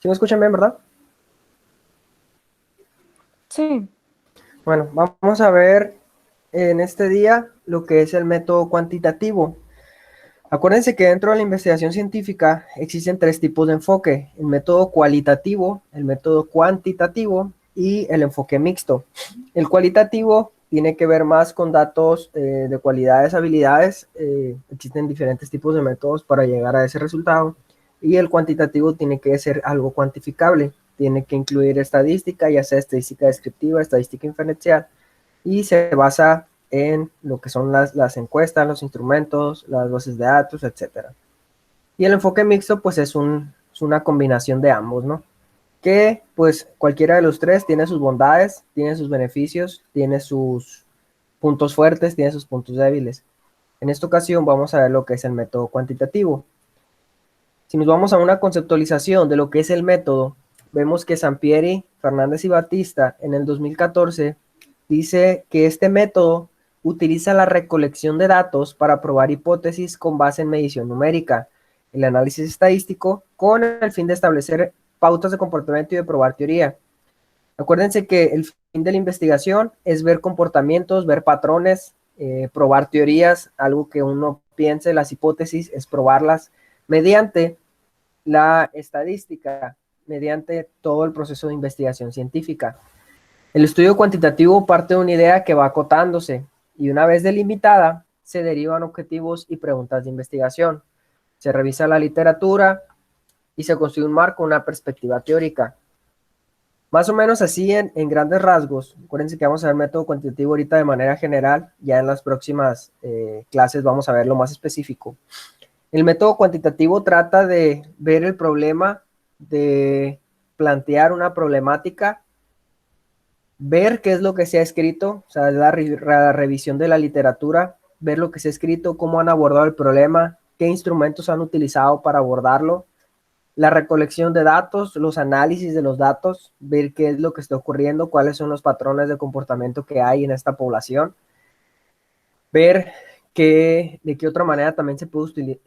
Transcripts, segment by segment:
¿Sí me escuchan bien, verdad? Sí, Bueno, vamos a ver en este día lo que es el método cuantitativo. Acuérdense que dentro de la investigación científica existen tres tipos de enfoque: el método cualitativo, el método cuantitativo y el enfoque mixto. El cualitativo tiene que ver más con datos de cualidades, habilidades. Existen diferentes tipos de métodos para llegar a ese resultado. Y el cuantitativo tiene que ser algo cuantificable. Tiene que incluir estadística, ya sea estadística descriptiva, estadística inferencial, y se basa en lo que son las encuestas, los instrumentos, las bases de datos, etcétera. Y el enfoque mixto, pues es una combinación de ambos, ¿no? Que pues cualquiera de los tres tiene sus bondades, tiene sus beneficios, tiene sus puntos fuertes, tiene sus puntos débiles. En esta ocasión vamos a ver lo que es el método cuantitativo. Si nos vamos a una conceptualización de lo que es el método, vemos que Sampieri, Fernández y Batista en el 2014 dice que este método utiliza la recolección de datos para probar hipótesis con base en medición numérica, el análisis estadístico, con el fin de establecer pautas de comportamiento y de probar teoría. Acuérdense que el fin de la investigación es ver comportamientos, ver patrones, probar teorías. Algo que uno piense, las hipótesis, es probarlas mediante la estadística, mediante todo el proceso de investigación científica. El estudio cuantitativo parte de una idea que va acotándose, y una vez delimitada, se derivan objetivos y preguntas de investigación. Se revisa la literatura y se construye un marco, una perspectiva teórica. Más o menos así en grandes rasgos. Acuérdense que vamos a ver método cuantitativo ahorita de manera general. Ya en las próximas clases vamos a ver lo más específico. El método cuantitativo trata de ver el problema, de plantear una problemática, ver qué es lo que se ha escrito, o sea, la revisión de la literatura, ver lo que se ha escrito, cómo han abordado el problema, qué instrumentos han utilizado para abordarlo, la recolección de datos, los análisis de los datos, ver qué es lo que está ocurriendo, cuáles son los patrones de comportamiento que hay en esta población, ver de qué otra manera también se puede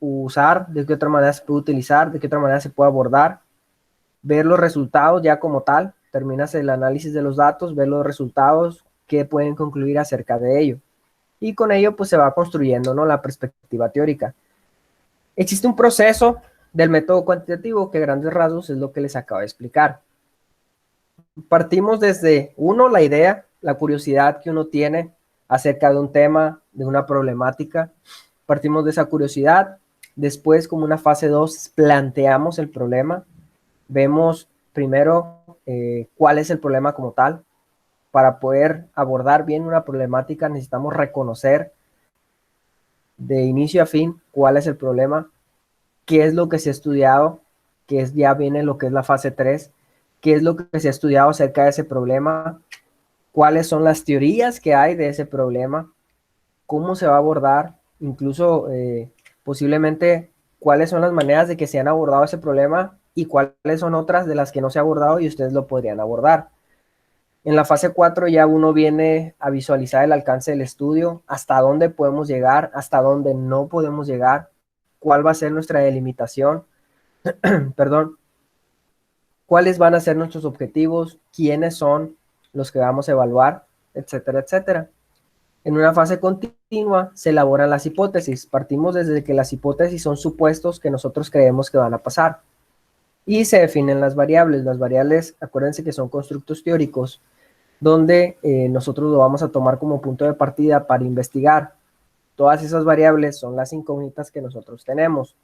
usar, de qué otra manera se puede utilizar, de qué otra manera se puede abordar, ver los resultados ya como tal, terminas el análisis de los datos, ver los resultados, qué pueden concluir acerca de ello. Y con ello pues se va construyendo, ¿no?, la perspectiva teórica. Existe un proceso del método cuantitativo que a grandes rasgos es lo que les acabo de explicar. Partimos desde, uno, la idea, la curiosidad que uno tiene acerca de un tema, de una problemática. Partimos de esa curiosidad. Después, como una fase 2, planteamos el problema. Vemos primero cuál es el problema como tal. Para poder abordar bien una problemática necesitamos reconocer de inicio a fin cuál es el problema, qué es lo que se ha estudiado, que es, ya viene lo que es la fase 3, qué es lo que se ha estudiado acerca de ese problema, cuáles son las teorías que hay de ese problema, cómo se va a abordar, incluso posiblemente cuáles son las maneras de que se han abordado ese problema y cuáles son otras de las que no se ha abordado y ustedes lo podrían abordar. En la fase 4 ya uno viene a visualizar el alcance del estudio, hasta dónde podemos llegar, hasta dónde no podemos llegar, cuál va a ser nuestra delimitación, perdón, cuáles van a ser nuestros objetivos, quiénes son los que vamos a evaluar, etcétera, etcétera. En una fase continua se elaboran las hipótesis. Partimos desde que las hipótesis son supuestos que nosotros creemos que van a pasar. Y se definen las variables. Las variables, acuérdense que son constructos teóricos, donde nosotros lo vamos a tomar como punto de partida para investigar. Todas esas variables son las incógnitas que nosotros tenemos.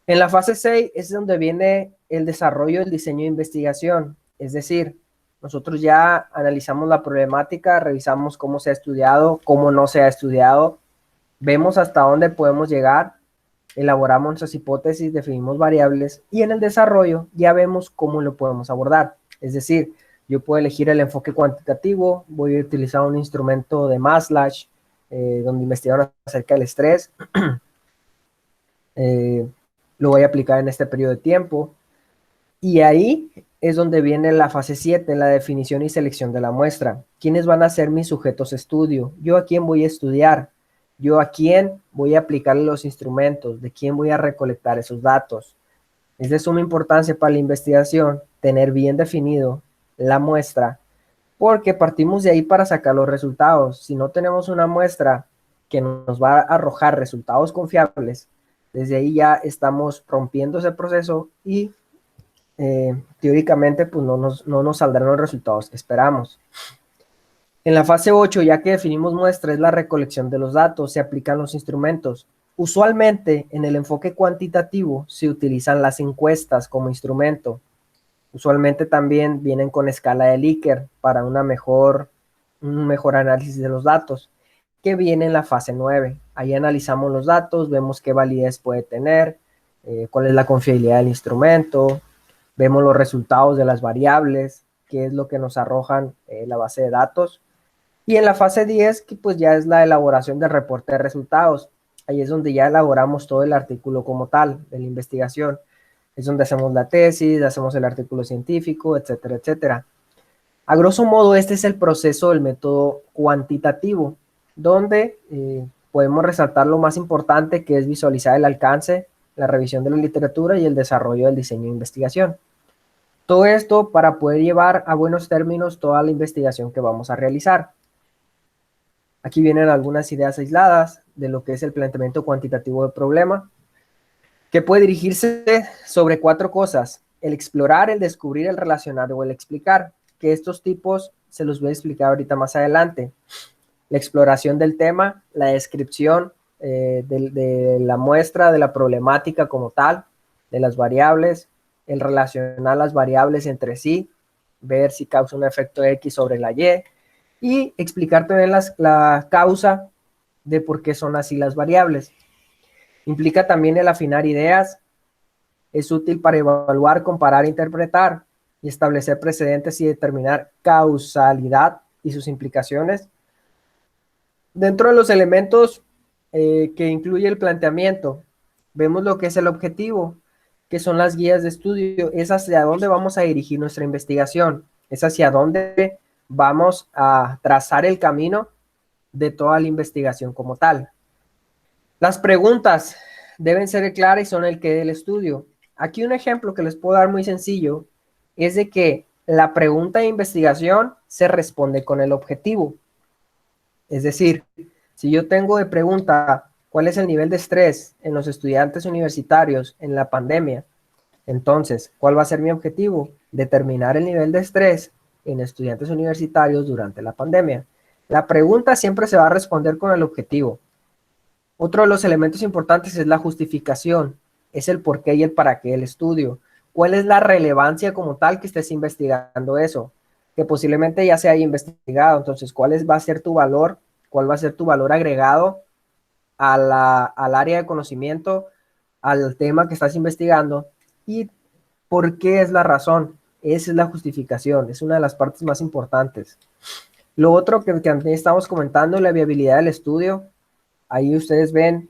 En la fase 6 es donde viene el desarrollo del diseño de investigación, es decir, nosotros ya analizamos la problemática, revisamos cómo se ha estudiado, cómo no se ha estudiado, vemos hasta dónde podemos llegar, elaboramos nuestras hipótesis, definimos variables y en el desarrollo ya vemos cómo lo podemos abordar. Es decir, yo puedo elegir el enfoque cuantitativo, voy a utilizar un instrumento de Maslach, donde investigaron acerca del estrés, eh, lo voy a aplicar en este periodo de tiempo. Y ahí es donde viene la fase 7, la definición y selección de la muestra. ¿Quiénes van a ser mis sujetos de estudio? ¿Yo a quién voy a estudiar? ¿Yo a quién voy a aplicar los instrumentos? ¿De quién voy a recolectar esos datos? Es de suma importancia para la investigación tener bien definido la muestra, porque partimos de ahí para sacar los resultados. Si no tenemos una muestra que nos va a arrojar resultados confiables, desde ahí ya estamos rompiendo ese proceso y teóricamente pues no nos saldrán los resultados que esperamos. En la fase 8, ya que definimos muestra, es la recolección de los datos, se aplican los instrumentos. Usualmente en el enfoque cuantitativo se utilizan las encuestas como instrumento. Usualmente también vienen con escala de Likert para un mejor análisis de los datos, que viene en la fase 9. Ahí analizamos los datos, vemos qué validez puede tener, cuál es la confiabilidad del instrumento, vemos los resultados de las variables, qué es lo que nos arrojan la base de datos. Y en la fase 10, que pues ya es la elaboración del reporte de resultados. Ahí es donde ya elaboramos todo el artículo como tal de la investigación. Es donde hacemos la tesis, hacemos el artículo científico, etcétera, etcétera. A grosso modo, este es el proceso del método cuantitativo, donde podemos resaltar lo más importante, que es visualizar el alcance, la revisión de la literatura y el desarrollo del diseño de investigación. Todo esto para poder llevar a buenos términos toda la investigación que vamos a realizar. Aquí vienen algunas ideas aisladas de lo que es el planteamiento cuantitativo del problema, que puede dirigirse sobre 4 cosas: el explorar, el descubrir, el relacionar o el explicar, que estos tipos se los voy a explicar ahorita más adelante. La exploración del tema, la descripción de la muestra, de la problemática como tal, de las variables, el relacionar las variables entre sí, ver si causa un efecto X sobre la y explicar también la causa de por qué son así las variables. Implica también el afinar ideas, es útil para evaluar, comparar, interpretar y establecer precedentes y determinar causalidad y sus implicaciones. Dentro de los elementos que incluye el planteamiento, vemos lo que es el objetivo, que son las guías de estudio, es hacia dónde vamos a dirigir nuestra investigación, es hacia dónde vamos a trazar el camino de toda la investigación como tal. Las preguntas deben ser claras y son el qué del estudio. Aquí un ejemplo que les puedo dar muy sencillo es de que la pregunta de investigación se responde con el objetivo. Es decir, si yo tengo de pregunta cuál es el nivel de estrés en los estudiantes universitarios en la pandemia, entonces, ¿cuál va a ser mi objetivo? Determinar el nivel de estrés en estudiantes universitarios durante la pandemia. La pregunta siempre se va a responder con el objetivo. Otro de los elementos importantes es la justificación, es el por qué y el para qué del estudio. ¿Cuál es la relevancia como tal que estés investigando eso? Que posiblemente ya se haya investigado. Entonces, va a ser tu valor? ¿Cuál va a ser tu valor agregado al área de conocimiento, al tema que estás investigando? ¿Y por qué es la razón? Esa es la justificación, es una de las partes más importantes. Lo otro que también estamos comentando, la viabilidad del estudio. Ahí ustedes ven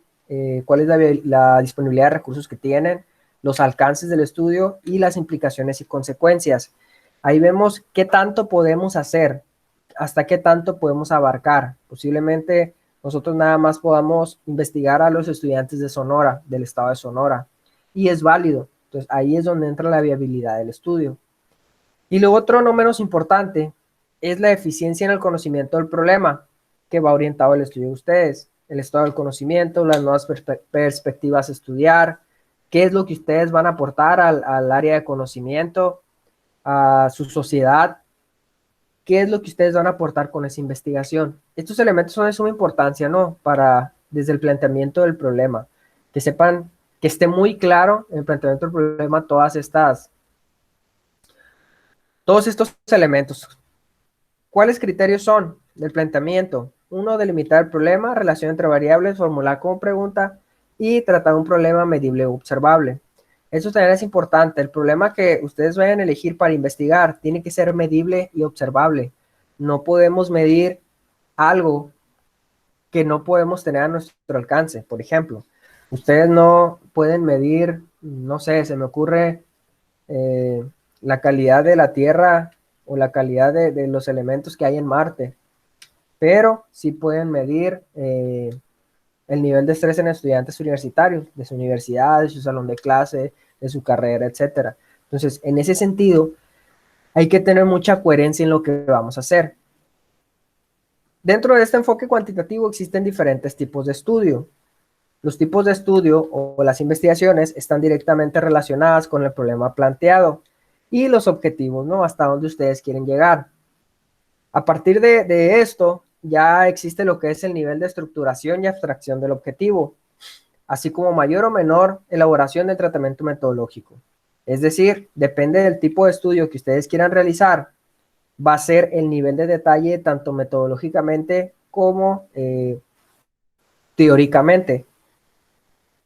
cuál es la disponibilidad de recursos que tienen, los alcances del estudio y las implicaciones y consecuencias. Ahí vemos qué tanto podemos hacer, hasta qué tanto podemos abarcar. Posiblemente nosotros nada más podamos investigar a los estudiantes de Sonora, del estado de Sonora, y es válido. Entonces ahí es donde entra la viabilidad del estudio. Y lo otro no menos importante es la eficiencia en el conocimiento del problema, que va orientado al estudio de ustedes. El estado del conocimiento, las nuevas perspectivas a estudiar, qué es lo que ustedes van a aportar al área de conocimiento, a su sociedad, qué es lo que ustedes van a aportar con esa investigación. Estos elementos son de suma importancia, ¿no? Desde el planteamiento del problema, que sepan, que esté muy claro en el planteamiento del problema todos estos elementos. ¿Cuáles criterios son del planteamiento? Uno, delimitar el problema, relación entre variables, formular como pregunta y tratar un problema medible o observable. Eso también es importante. El problema que ustedes vayan a elegir para investigar tiene que ser medible y observable. No podemos medir algo que no podemos tener a nuestro alcance. Por ejemplo, ustedes no pueden medir, no sé, se me ocurre la calidad de la Tierra o la calidad de los elementos que hay en Marte, pero sí pueden medir el nivel de estrés en estudiantes universitarios, de su universidad, de su salón de clase, de su carrera, etcétera. Entonces, en ese sentido, hay que tener mucha coherencia en lo que vamos a hacer. Dentro de este enfoque cuantitativo existen diferentes tipos de estudio. Los tipos de estudio o las investigaciones están directamente relacionadas con el problema planteado y los objetivos, ¿no? Hasta dónde ustedes quieren llegar. A partir de esto, ya existe lo que es el nivel de estructuración y abstracción del objetivo, así como mayor o menor elaboración del tratamiento metodológico. Es decir, depende del tipo de estudio que ustedes quieran realizar, va a ser el nivel de detalle tanto metodológicamente como teóricamente.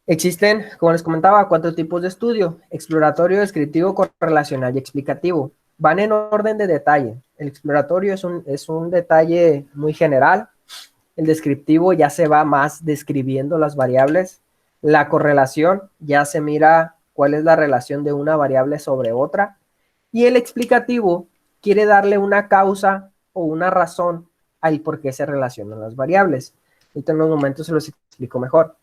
Existen, como les comentaba, 4 tipos de estudio: exploratorio, descriptivo, correlacional y explicativo. Van en orden de detalle. El exploratorio es un detalle muy general. El descriptivo ya se va más describiendo las variables. La correlación ya se mira cuál es la relación de una variable sobre otra. Y el explicativo quiere darle una causa o una razón al por qué se relacionan las variables. Ahorita en unos momentos se los explico mejor.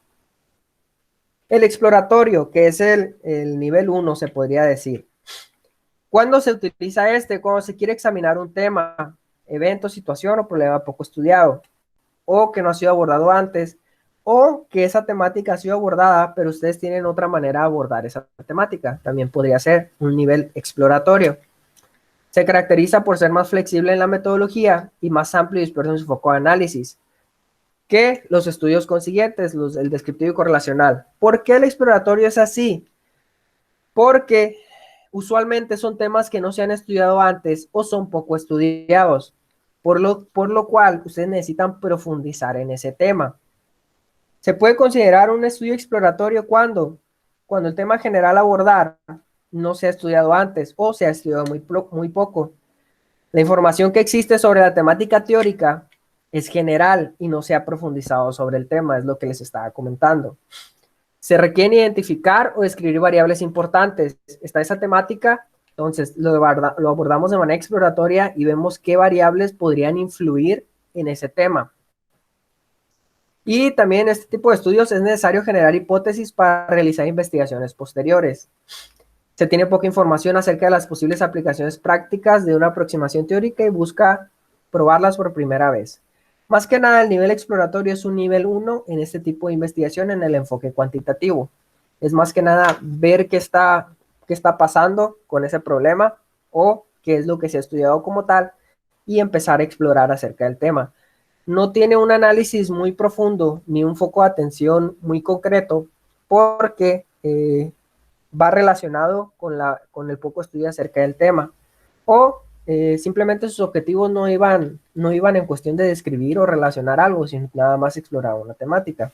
El exploratorio, que es el nivel 1, se podría decir. ¿Cuándo se utiliza este? Cuando se quiere examinar un tema, evento, situación o problema poco estudiado, o que no ha sido abordado antes, o que esa temática ha sido abordada, pero ustedes tienen otra manera de abordar esa temática. También podría ser un nivel exploratorio. Se caracteriza por ser más flexible en la metodología y más amplio y disperso en su foco de análisis que los estudios consiguientes, el descriptivo y correlacional. ¿Por qué el exploratorio es así? Porque usualmente son temas que no se han estudiado antes o son poco estudiados, por lo cual ustedes necesitan profundizar en ese tema. Se puede considerar un estudio exploratorio cuando el tema general a abordar no se ha estudiado antes o se ha estudiado muy poco. La información que existe sobre la temática teórica es general y no se ha profundizado sobre el tema, es lo que les estaba comentando. Se requiere identificar o describir variables importantes. Está esa temática, entonces lo abordamos de manera exploratoria y vemos qué variables podrían influir en ese tema. Y también en este tipo de estudios es necesario generar hipótesis para realizar investigaciones posteriores. Se tiene poca información acerca de las posibles aplicaciones prácticas de una aproximación teórica y busca probarlas por primera vez. Más que nada, el nivel exploratorio es un nivel 1 en este tipo de investigación en el enfoque cuantitativo. Es más que nada ver qué está pasando con ese problema o qué es lo que se ha estudiado como tal y empezar a explorar acerca del tema. No tiene un análisis muy profundo ni un foco de atención muy concreto porque va relacionado con el poco estudio acerca del tema. O simplemente sus objetivos no iban en cuestión de describir o relacionar algo, sino nada más explorar una temática.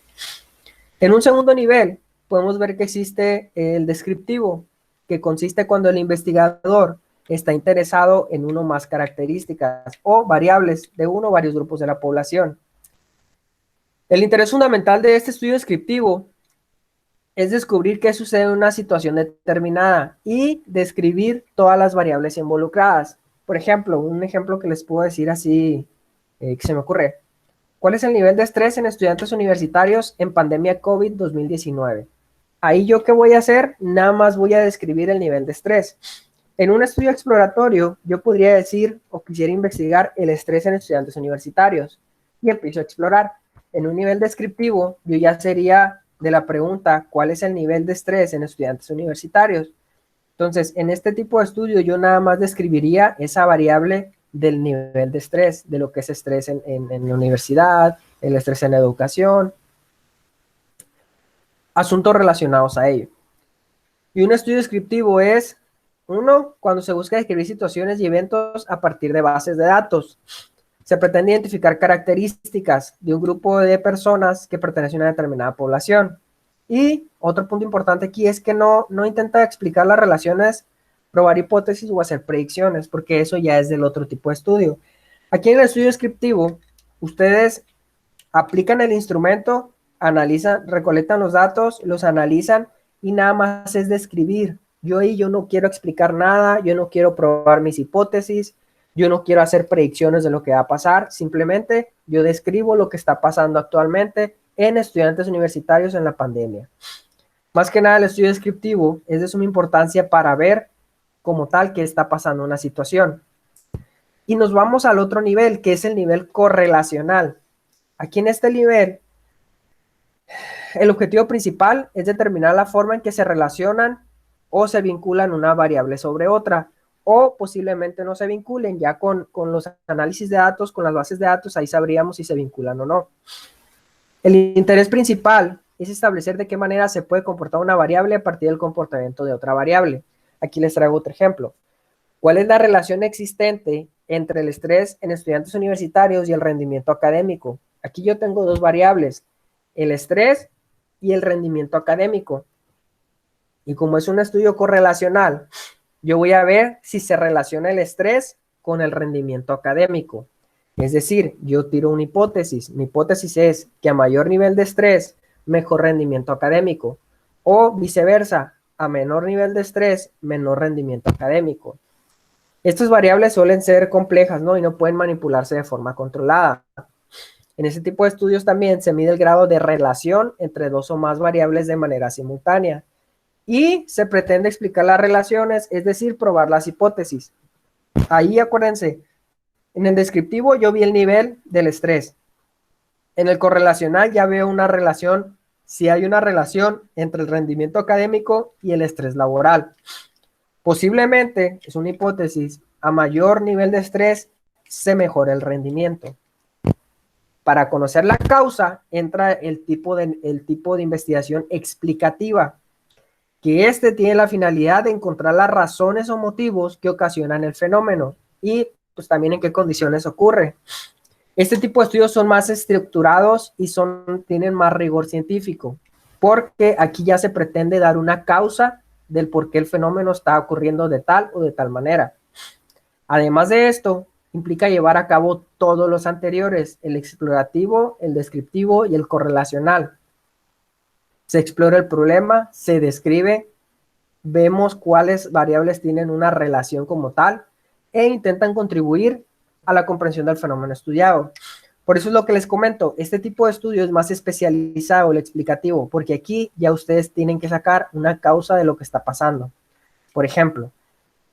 En un segundo nivel, podemos ver que existe el descriptivo, que consiste cuando el investigador está interesado en uno o más características o variables de uno o varios grupos de la población. El interés fundamental de este estudio descriptivo es descubrir qué sucede en una situación determinada y describir todas las variables involucradas. Por ejemplo, un ejemplo que les puedo decir así, que se me ocurre. ¿Cuál es el nivel de estrés en estudiantes universitarios en pandemia COVID 2019? Ahí yo qué voy a hacer, nada más voy a describir el nivel de estrés. En un estudio exploratorio, yo podría decir o quisiera investigar el estrés en estudiantes universitarios y empiezo a explorar. En un nivel descriptivo, yo ya sería de la pregunta, ¿cuál es el nivel de estrés en estudiantes universitarios? Entonces, en este tipo de estudio, yo nada más describiría esa variable del nivel de estrés, de lo que es estrés en la universidad, el estrés en la educación, asuntos relacionados a ello. Y un estudio descriptivo es, uno, cuando se busca describir situaciones y eventos a partir de bases de datos. Se pretende identificar características de un grupo de personas que pertenecen a una determinada población. Y otro punto importante aquí es que no intenta explicar las relaciones, probar hipótesis o hacer predicciones, porque eso ya es del otro tipo de estudio. Aquí en el estudio descriptivo, ustedes aplican el instrumento, analizan, recolectan los datos, los analizan y nada más es describir. Yo no quiero explicar nada, yo no quiero probar mis hipótesis, yo no quiero hacer predicciones de lo que va a pasar, simplemente yo describo lo que está pasando actualmente en estudiantes universitarios en la pandemia. Más que nada el estudio descriptivo es de suma importancia para ver como tal qué está pasando en una situación. Y nos vamos al otro nivel, que es el nivel correlacional. Aquí en este nivel, el objetivo principal es determinar la forma en que se relacionan o se vinculan una variable sobre otra, o posiblemente no se vinculen. Ya con los análisis de datos, con las bases de datos, ahí sabríamos si se vinculan o no. El interés principal es establecer de qué manera se puede comportar una variable a partir del comportamiento de otra variable. Aquí les traigo otro ejemplo. ¿Cuál es la relación existente entre el estrés en estudiantes universitarios y el rendimiento académico? Aquí yo tengo dos variables, el estrés y el rendimiento académico. Y como es un estudio correlacional, yo voy a ver si se relaciona el estrés con el rendimiento académico. Es decir, yo tiro una hipótesis. Mi hipótesis es que a mayor nivel de estrés, mejor rendimiento académico. O viceversa, a menor nivel de estrés, menor rendimiento académico. Estas variables suelen ser complejas, ¿no? Y no pueden manipularse de forma controlada. En este tipo de estudios también se mide el grado de relación entre dos o más variables de manera simultánea. Y se pretende explicar las relaciones, es decir, probar las hipótesis. Ahí acuérdense, en el descriptivo yo vi el nivel del estrés. En el correlacional ya veo una relación, si hay una relación entre el rendimiento académico y el estrés laboral. Posiblemente, es una hipótesis, a mayor nivel de estrés se mejora el rendimiento. Para conocer la causa entra el tipo de investigación explicativa, que tiene la finalidad de encontrar las razones o motivos que ocasionan el fenómeno y pues también en qué condiciones ocurre. Este tipo de estudios son más estructurados y tienen más rigor científico, porque aquí ya se pretende dar una causa del por qué el fenómeno está ocurriendo de tal o de tal manera. Además de esto, implica llevar a cabo todos los anteriores, el explorativo, el descriptivo y el correlacional. Se explora el problema, se describe, vemos cuáles variables tienen una relación como tal e intentan contribuir a la comprensión del fenómeno estudiado. Por eso es lo que les comento, este tipo de estudio es más especializado, el explicativo, porque aquí ya ustedes tienen que sacar una causa de lo que está pasando. Por ejemplo,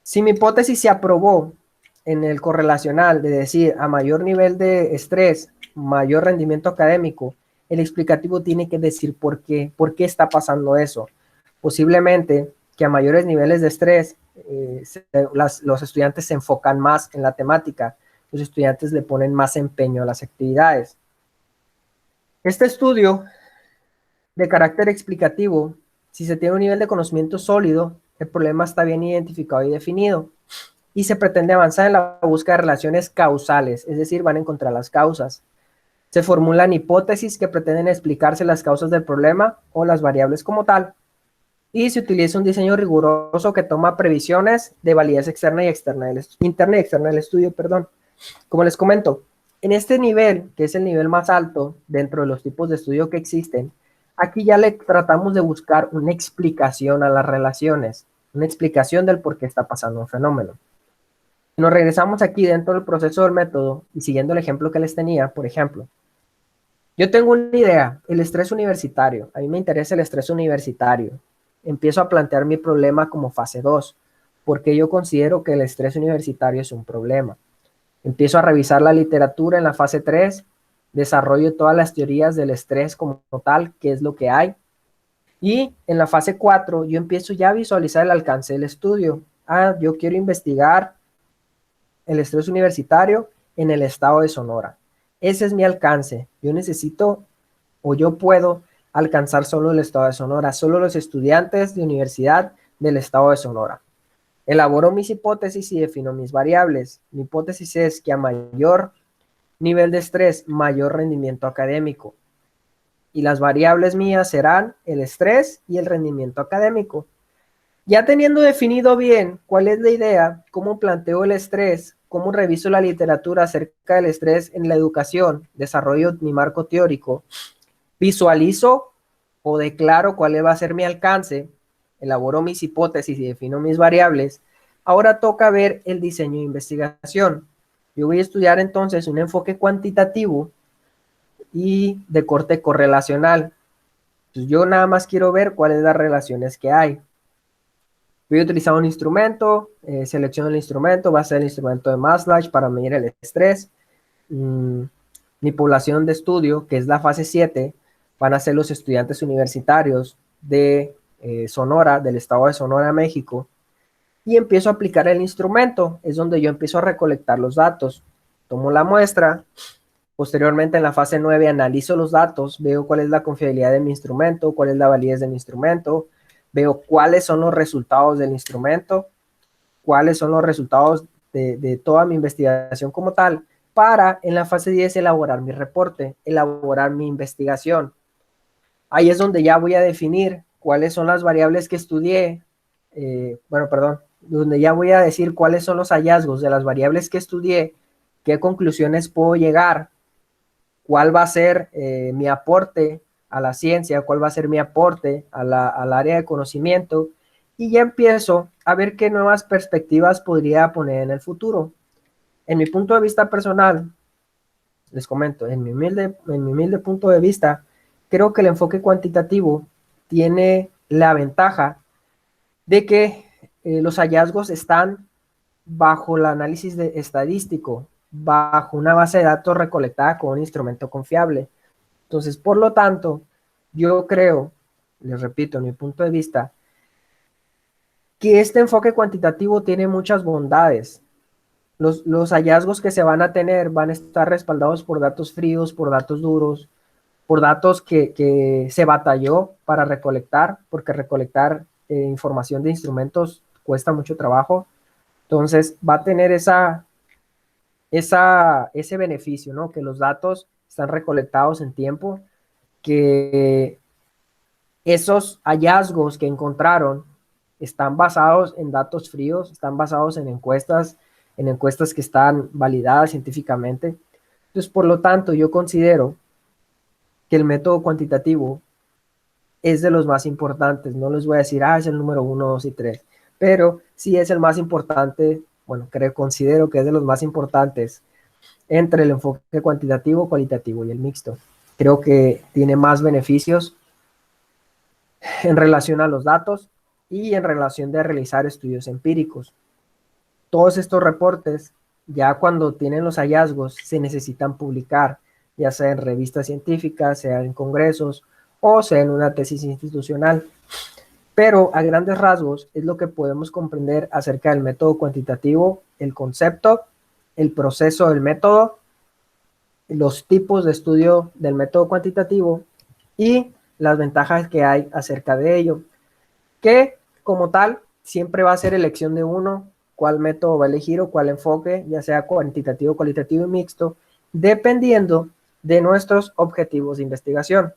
si mi hipótesis se aprobó en el correlacional de decir a mayor nivel de estrés, mayor rendimiento académico, el explicativo tiene que decir por qué está pasando eso. Posiblemente que a mayores niveles de estrés, los estudiantes se enfocan más en la temática, los estudiantes le ponen más empeño a las actividades. Este estudio de carácter explicativo, si se tiene un nivel de conocimiento sólido, el problema está bien identificado y definido. Y se pretende avanzar en la búsqueda de relaciones causales, es decir, van a encontrar las causas. Se formulan hipótesis que pretenden explicarse las causas del problema o las variables como tal. Y se utiliza un diseño riguroso que toma previsiones de validez externa y interna y externa del estudio, perdón. Como les comento, en este nivel, que es el nivel más alto dentro de los tipos de estudio que existen, aquí ya le tratamos de buscar una explicación a las relaciones, una explicación del por qué está pasando un fenómeno. Nos regresamos aquí dentro del proceso del método y siguiendo el ejemplo que les tenía, por ejemplo, yo tengo una idea, el estrés universitario. A mí me interesa el estrés universitario. Empiezo a plantear mi problema como fase 2, porque yo considero que el estrés universitario es un problema. Empiezo a revisar la literatura en la fase 3, desarrollo todas las teorías del estrés como tal, qué es lo que hay. Y en la fase 4 yo empiezo ya a visualizar el alcance del estudio. Yo quiero investigar el estrés universitario en el estado de Sonora. Ese es mi alcance. Yo necesito o yo puedo alcanzar solo el estado de Sonora, solo los estudiantes de universidad del estado de Sonora. Elaboro mis hipótesis y defino mis variables. Mi hipótesis es que a mayor nivel de estrés, mayor rendimiento académico. Y las variables mías serán el estrés y el rendimiento académico. Ya teniendo definido bien cuál es la idea, cómo planteo el estrés, cómo reviso la literatura acerca del estrés en la educación, desarrollo mi marco teórico, visualizo o declaro cuál va a ser mi alcance, elaboro mis hipótesis y defino mis variables, ahora toca ver el diseño de investigación. Yo voy a estudiar entonces un enfoque cuantitativo y de corte correlacional. Entonces, yo nada más quiero ver cuáles las relaciones que hay. Voy a utilizar un instrumento, selecciono el instrumento, va a ser el instrumento de Maslach para medir el estrés. Mi población de estudio, que es la fase 7, van a ser los estudiantes universitarios de Sonora, del estado de Sonora, México, y empiezo a aplicar el instrumento. Es donde yo empiezo a recolectar los datos. Tomo la muestra, posteriormente en la fase 9 analizo los datos, veo cuál es la confiabilidad de mi instrumento, cuál es la validez de mi instrumento, veo cuáles son los resultados del instrumento, cuáles son los resultados de toda mi investigación como tal, para en la fase 10 elaborar mi reporte, elaborar mi investigación. Ahí es donde ya voy a definir cuáles son las variables que estudié, donde ya voy a decir cuáles son los hallazgos de las variables que estudié, qué conclusiones puedo llegar, cuál va a ser mi aporte a la ciencia, cuál va a ser mi aporte al área de conocimiento, y ya empiezo a ver qué nuevas perspectivas podría poner en el futuro. En mi punto de vista personal, les comento, en mi humilde punto de vista, creo que el enfoque cuantitativo tiene la ventaja de que los hallazgos están bajo el análisis estadístico, bajo una base de datos recolectada con un instrumento confiable. Entonces, por lo tanto, yo creo, les repito, en mi punto de vista, que este enfoque cuantitativo tiene muchas bondades. Los hallazgos que se van a tener van a estar respaldados por datos fríos, por datos duros, por datos que se batalló para recolectar, porque recolectar información de instrumentos cuesta mucho trabajo. Entonces, va a tener ese beneficio, ¿no? Que los datos están recolectados en tiempo, que esos hallazgos que encontraron están basados en datos fríos, están basados en encuestas que están validadas científicamente. Entonces, por lo tanto, yo considero que el método cuantitativo es de los más importantes. No les voy a decir, es el número 1, 2 y 3, pero sí es el más importante, bueno, considero que es de los más importantes entre el enfoque cuantitativo, cualitativo y el mixto. Creo que tiene más beneficios en relación a los datos y en relación de realizar estudios empíricos. Todos estos reportes, ya cuando tienen los hallazgos, se necesitan publicar, ya sea en revistas científicas, sea en congresos o sea en una tesis institucional. Pero a grandes rasgos es lo que podemos comprender acerca del método cuantitativo, el concepto, el proceso del método, los tipos de estudio del método cuantitativo y las ventajas que hay acerca de ello, que como tal siempre va a ser elección de uno, cuál método va a elegir o cuál enfoque, ya sea cuantitativo, cualitativo y mixto, dependiendo de nuestros objetivos de investigación.